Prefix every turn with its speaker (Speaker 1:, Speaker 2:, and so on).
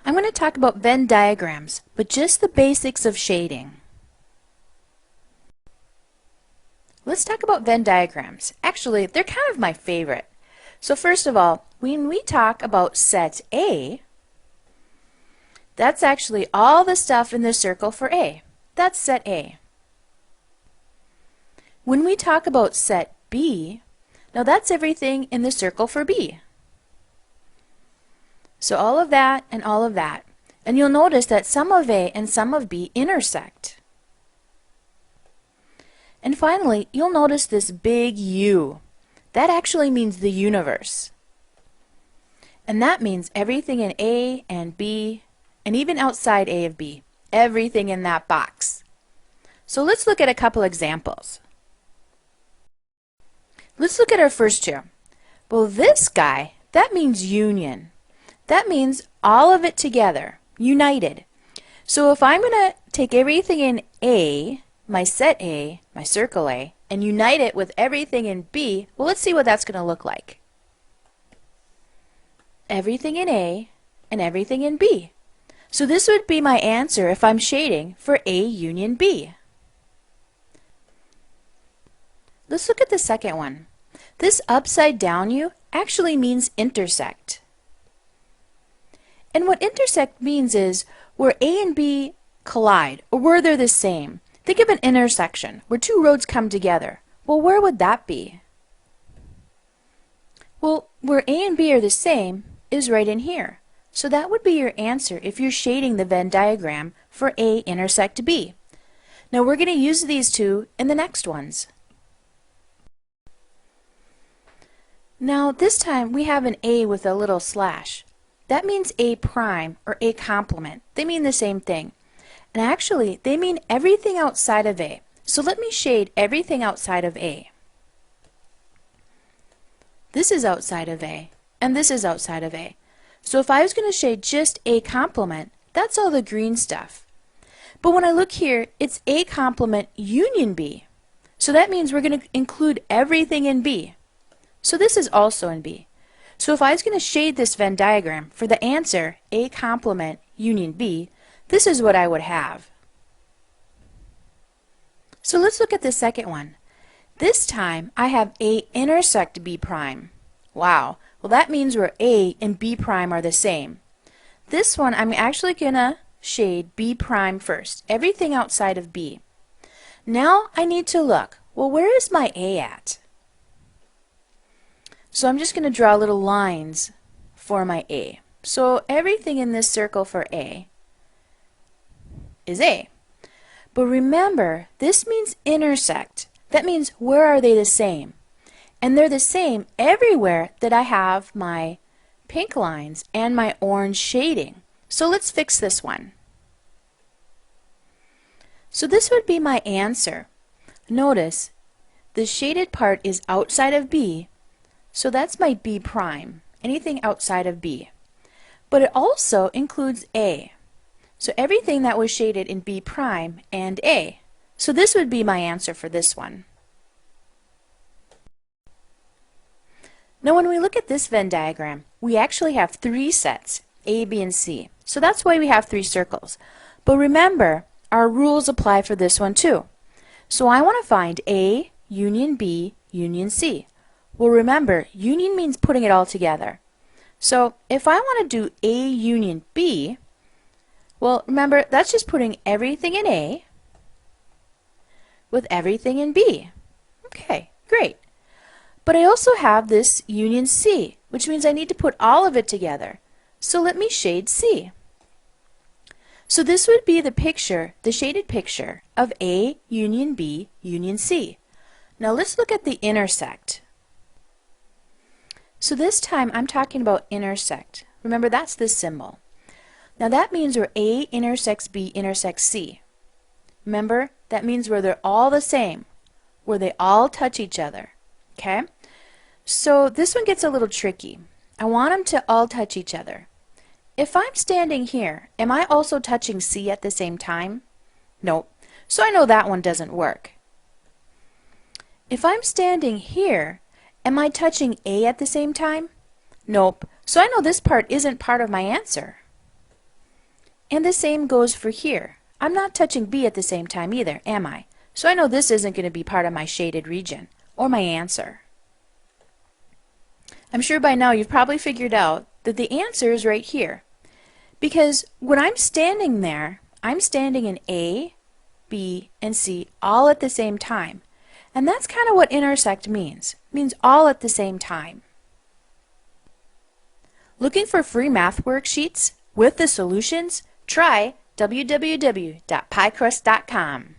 Speaker 1: I'm going to talk about Venn diagrams, but just the basics of shading. Let's talk about Venn diagrams. Actually, they're kind of my favorite. So first of all, when we talk about set A, that's actually all the stuff in the circle for A. That's set A. When we talk about set B, now that's everything in the circle for B. So all of that and all of that. And you'll notice that some of A and some of B intersect. And finally, you'll notice this big U. That actually means the universe. And that means everything in A and B, and even outside A of B. Everything in that box. So let's look at a couple examples. Let's look at our first two. Well, this guy, that means union. That means all of it together, united. So if I'm going to take everything in A, my set A, my circle A, and unite it with everything in B, well, let's see what that's going to look like. Everything in A and everything in B. So this would be my answer if I'm shading for A union B. Let's look at the second one. This upside down U actually means intersect. And what intersect means is where A and B collide, or where they're the same. Think of an intersection where two roads come together. Well, where would that be? Well, where A and B are the same is right in here. So that would be your answer if you're shading the Venn diagram for A intersect B. Now we're going to use these two in the next ones. Now this time we have an A with a little slash. That means A prime or A complement. They mean the same thing. And actually, they mean everything outside of A. So let me shade everything outside of A. This is outside of A, and this is outside of A. So if I was going to shade just A complement, that's all the green stuff. But when I look here, it's A complement union B. So that means we're going to include everything in B. So this is also in B. So if I was going to shade this Venn diagram for the answer A complement union B, this is what I would have. So let's look at the second one. This time I have A intersect B prime. Wow, well that means where A and B prime are the same. This one I'm actually going to shade B prime first, everything outside of B. Now I need to look, well where is my A at? So I'm just going to draw little lines for my A. So everything in this circle for A is A. But remember, this means intersect. That means where are they the same? And they're the same everywhere that I have my pink lines and my orange shading. So let's fix this one. So this would be my answer. Notice, the shaded part is outside of B, so that's my B prime, anything outside of B. But it also includes A. So everything that was shaded in B prime and A. So this would be my answer for this one. Now when we look at this Venn diagram, we actually have three sets, A, B, and C. So that's why we have three circles. But remember, our rules apply for this one too. So I want to find A, union B, union C. Well remember, union means putting it all together. So if I want to do A union B, well, remember, that's just putting everything in A with everything in B. Okay, great. But I also have this union C, which means I need to put all of it together. So let me shade C. So this would be the picture, the shaded picture of A union B union C. Now let's look at the intersect. So this time I'm talking about intersect. Remember, that's this symbol. Now that means where A intersects B intersects C. Remember, that means where they're all the same, where they all touch each other. Okay? So this one gets a little tricky. I want them to all touch each other. If I'm standing here, am I also touching C at the same time? Nope. So I know that one doesn't work. If I'm standing here, am I touching A at the same time? Nope. So I know this part isn't part of my answer. And the same goes for here. I'm not touching B at the same time either, am I? So I know this isn't going to be part of my shaded region, or my answer. I'm sure by now you've probably figured out that the answer is right here. Because when I'm standing there, I'm standing in A, B, and C all at the same time. And that's kind of what intersect means. It means all at the same time. Looking for free math worksheets with the solutions? Try www.piecrust.com.